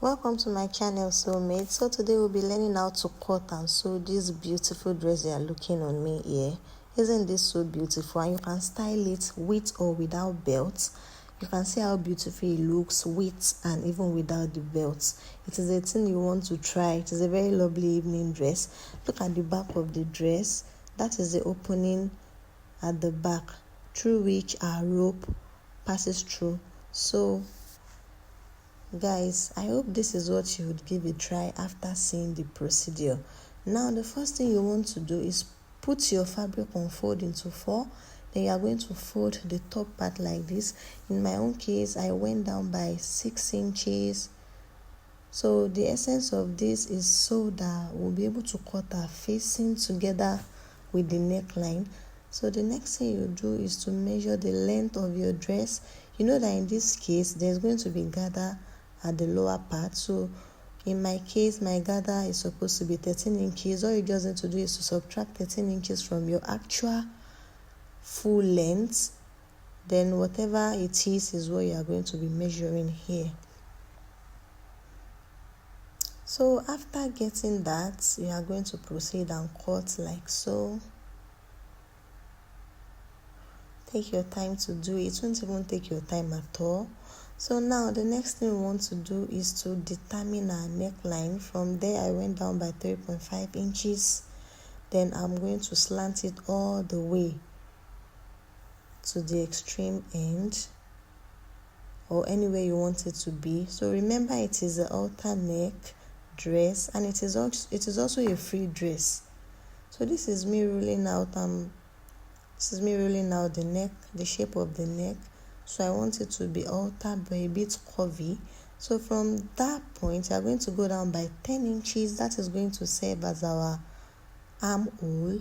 Welcome to my channel, soulmate. So today we'll be learning how to cut and sew this beautiful dress you are looking on me here. Isn't this so beautiful? And you can style it with or without belts. You can see how beautiful it looks with and even without the belts. It is a thing you want to try. It is a very lovely evening dress. Look at the back of the dress. That is the opening at the back through which our rope passes through. So guys, I hope this is what you would give a try after seeing the procedure. Now the first thing you want to do is put your fabric on fold into 4. Then you are going to fold the top part like this. In my own case, I went down by 6 inches. So the essence of this is so that we'll be able to cut our facing together with the neckline. So the next thing you do is to measure the length of your dress. You know that in this case, there's going to be gather at the lower part. So in my case, my gather is supposed to be 13 inches. All you just need to do is to subtract 13 inches from your actual full length. Then whatever it is what you are going to be measuring here. So after getting that, you are going to proceed and cut like so. Take your time to do it. It won't even take your time at all. So now the next thing we want to do is to determine our neckline. From there I went down by 3.5 inches. Then I'm going to slant it all the way to the extreme end or anywhere you want it to be. So remember, it is a halter neck dress and it is also a free dress. So this is me rolling out the neck, the shape of the neck. So I want it to be altered but a bit curvy. So from that point, you are going to go down by 10 inches. That is going to serve as our armhole.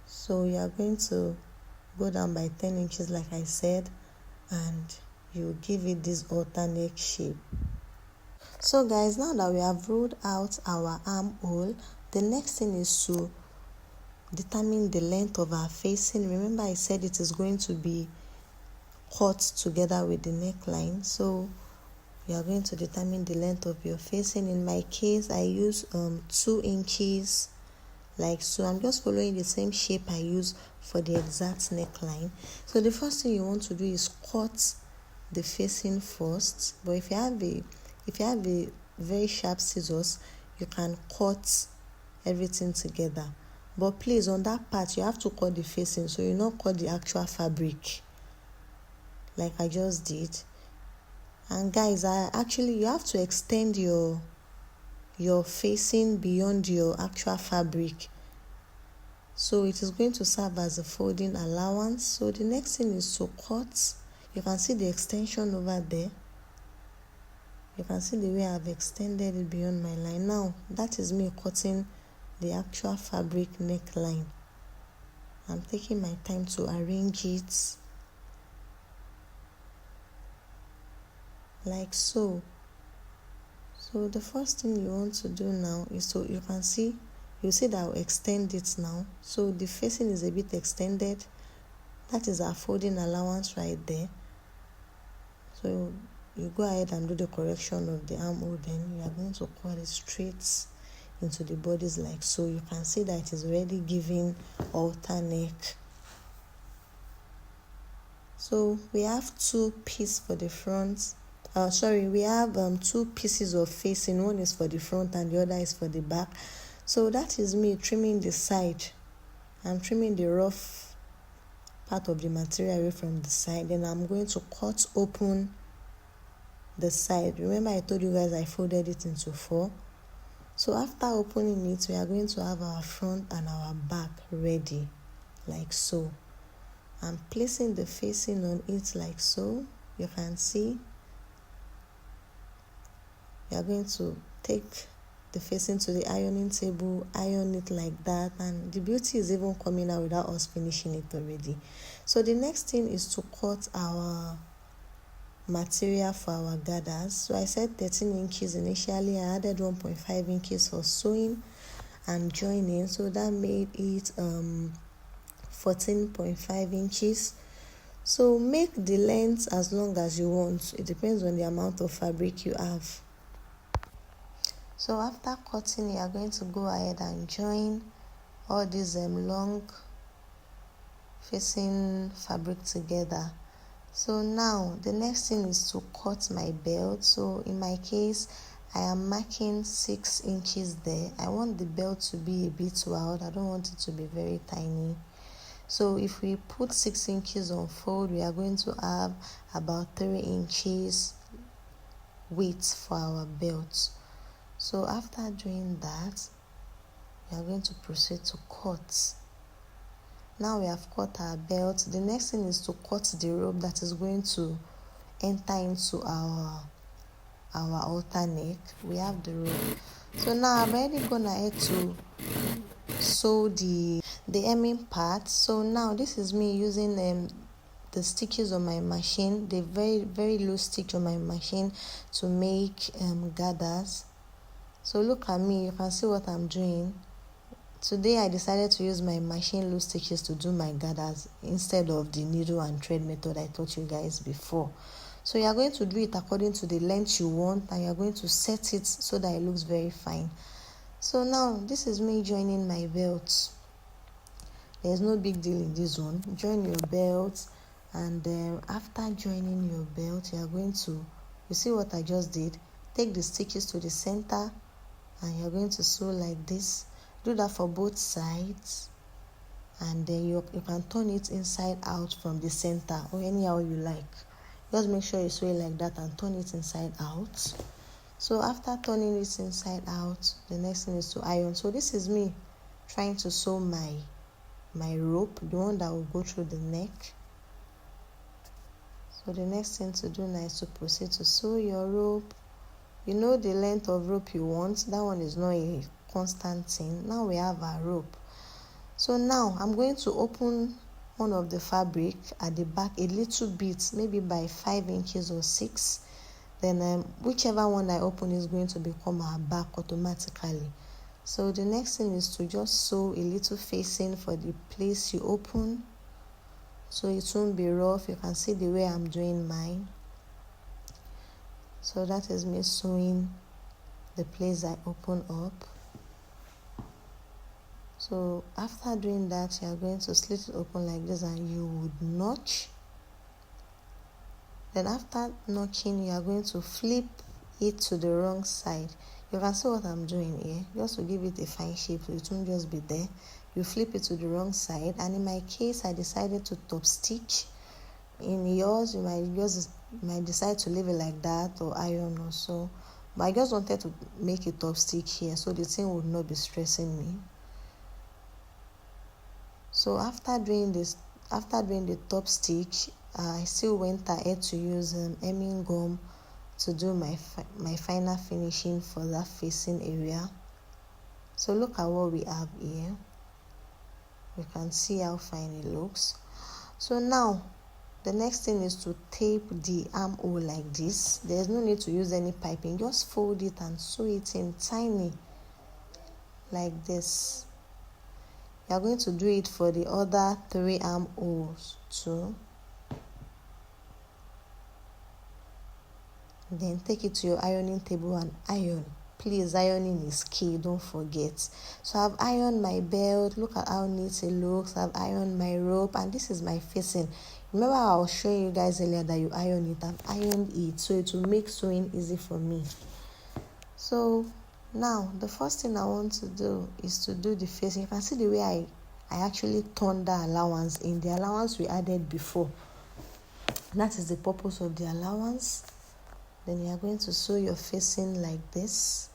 So you are going to go down by 10 inches like I said, and you give it this halter neck shape. So guys, now that we have rolled out our armhole, the next thing is to determine the length of our facing. Remember I said it is going to be cut together with the neckline. So you are going to determine the length of your facing. In my case, I use 2 inches like so. I'm just following the same shape I use for the exact neckline. So the first thing you want to do is cut the facing first. But if you have a very sharp scissors, you can cut everything together. But please, on that part, you have to cut the facing, so you not cut the actual fabric like I just did. And guys, you have to extend your facing beyond your actual fabric. So it is going to serve as a folding allowance. So the next thing is to cut. You can see the extension over there. You can see the way I've extended it beyond my line. Now, that is me cutting the actual fabric neckline. I'm taking my time to arrange it like so. So the first thing you want to do now is you see that I'll extend it now. So the facing is a bit extended. That is our folding allowance right there. So you go ahead and do the correction of the armhole. Then you are going to cut it straight into the bodice like so. You can see that it is already giving halter neck. So we have 2 pieces for the front. We have 2 pieces of facing. One is for the front and the other is for the back. So that is me trimming the side. I'm trimming the rough part of the material away from the side. Then I'm going to cut open the side. Remember I told you guys I folded it into 4. So after opening it, we are going to have our front and our back ready like so. I'm placing the facing on it like so. You can see. We are going to take the facing to the ironing table, iron it like that, and the beauty is even coming out without us finishing it already. So the next thing is to cut our material for our gathers. So I said 13 inches initially. I added 1.5 inches for sewing and joining, so that made it 14.5 inches. So make the length as long as you want. It depends on the amount of fabric you have. So after cutting, you are going to go ahead and join all these long facing fabric together. So now the next thing is to cut my belt. So in my case, I am marking 6 inches there. I want the belt to be a bit wide. I don't want it to be very tiny. So if we put 6 inches on fold, we are going to have about 3 inches width for our belt. So after doing that, we are going to proceed to cut. Now we have cut our belt. The next thing is to cut the rope that is going to enter into our halter neck. We have the rope. So now I've already gone ahead to sew the hemming part. So now this is me using the stitches on my machine, the very loose stitch on my machine to make gathers. So look at me, you can see what I'm doing. Today I decided to use my machine loose stitches to do my gathers instead of the needle and thread method I taught you guys before. So you are going to do it according to the length you want, and you are going to set it so that it looks very fine. So now this is me joining my belt. There's no big deal in this one. Join your belt, and then after joining your belt, you are going to, you see what I just did? Take the stitches to the center and you're going to sew like this. Do that for both sides, and then you can turn it inside out from the center or anyhow you like. Just make sure you sew it like that and turn it inside out. So after turning it inside out, the next thing is to iron. So this is me trying to sew my rope, the one that will go through the neck. So the next thing to do now is to proceed to sew your rope. You know the length of rope you want. That one is not a constant thing. Now we have our rope. So now I'm going to open one of the fabric at the back a little bit, maybe by 5 inches or 6. Then whichever one I open is going to become our back automatically. So the next thing is to just sew a little facing for the place you open, so it won't be rough. You can see the way I'm doing mine. So that is me sewing the place I open up. So after doing that, you are going to slit it open like this and you would notch. Then after notching, you are going to flip it to the wrong side. You can see what I'm doing here, just to give it a fine shape so it won't just be there. You flip it to the wrong side, and in my case I decided to top stitch. In yours you might decide to leave it like that or iron or so, but I just wanted to make a top stitch here so the thing would not be stressing me. So after doing the top stitch, I still went ahead to use hemming gum to do my final finishing for that facing area. So look at what we have here. You can see how fine it looks. So now the next thing is to tape the armhole like this. There's no need to use any piping. Just fold it and sew it in tiny like this. You are going to do it for the other 3 armholes too. Then take it to your ironing table and iron. Please, ironing is key, don't forget. So I've ironed my belt. Look at how neat it looks. I've ironed my rope, and this is my facing. Remember I was showing you guys earlier that you iron it. I've ironed it so it will make sewing easy for me. So now the first thing I want to do is to do the facing. You can see the way I actually turned the allowance in. The allowance we added before. That is the purpose of the allowance. Then you are going to sew your facing like this.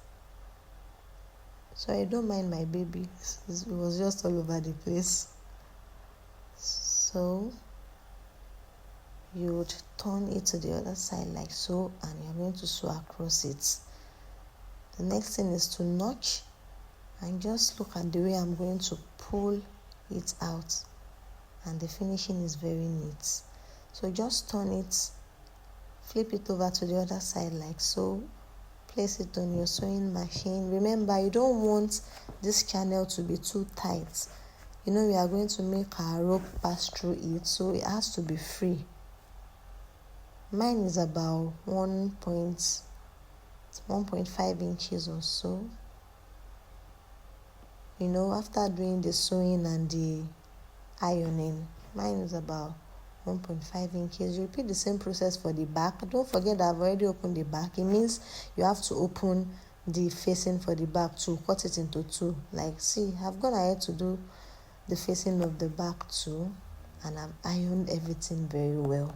So I don't mind my baby. It was just all over the place. So you would turn it to the other side like so, and you're going to sew across it. The next thing is to notch, and just look at the way I'm going to pull it out, and the finishing is very neat. So just turn it, flip it over to the other side like so, place it on your sewing machine. Remember, you don't want this channel to be too tight. we are going to make our rope pass through it, so it has to be free. Mine is about 1.5 inches or so. After doing the sewing and the ironing, mine is about 1.5 inches. You repeat the same process for the back. Don't forget that I've already opened the back. It means you have to open the facing for the back to cut it into two. See, I've gone ahead to do the facing of the back too, and I've ironed everything very well.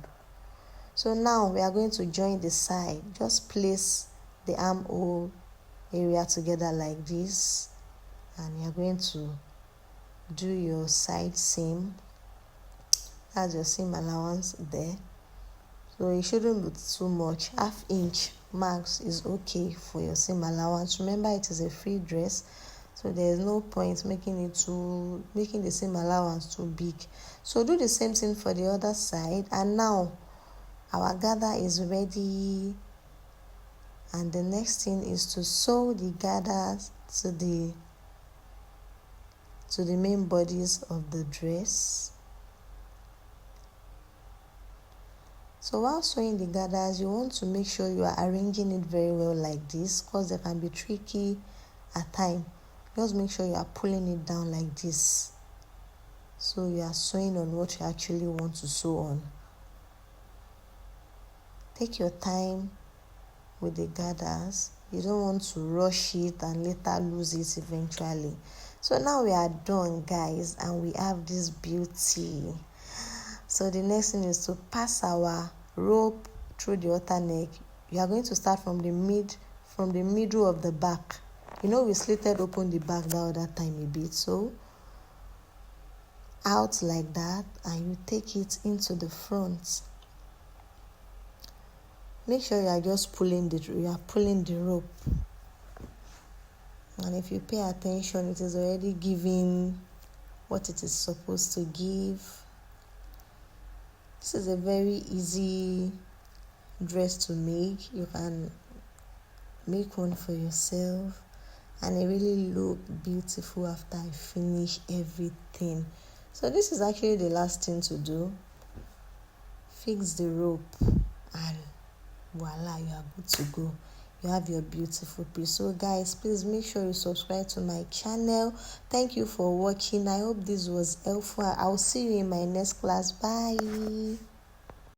So now we are going to join the side. Just place the armhole area together like this, and you're going to do your side seam. That's your seam allowance there. So it shouldn't be too much. 1/2 inch max is okay for your seam allowance. Remember, it is a free dress, so there is no point making the seam allowance too big. So do the same thing for the other side. And now our gather is ready, and the next thing is to sew the gathers to the main bodice of the dress. So while sewing the gathers, you want to make sure you are arranging it very well like this, because they can be tricky at times. Just make sure you are pulling it down like this, so you are sewing on what you actually want to sew on. Take your time with the gathers. You don't want to rush it and later lose it eventually. So now we are done, guys, and we have this beauty. So the next thing is to pass our rope through the outer neck. You are going to start from the middle of the back. We slitted open the back the other time a bit, so out like that, and you take it into the front. Make sure you are just pulling the rope, and if you pay attention, it is already giving what it is supposed to give. This is a very easy dress to make. You can make one for yourself, and it really look beautiful after I finish everything. So this is actually the last thing to do. Fix the rope, and voila, you are good to go. You have your beautiful piece. So guys, please make sure you subscribe to my channel. Thank you for watching. I hope this was helpful. I'll see you in my next class. Bye.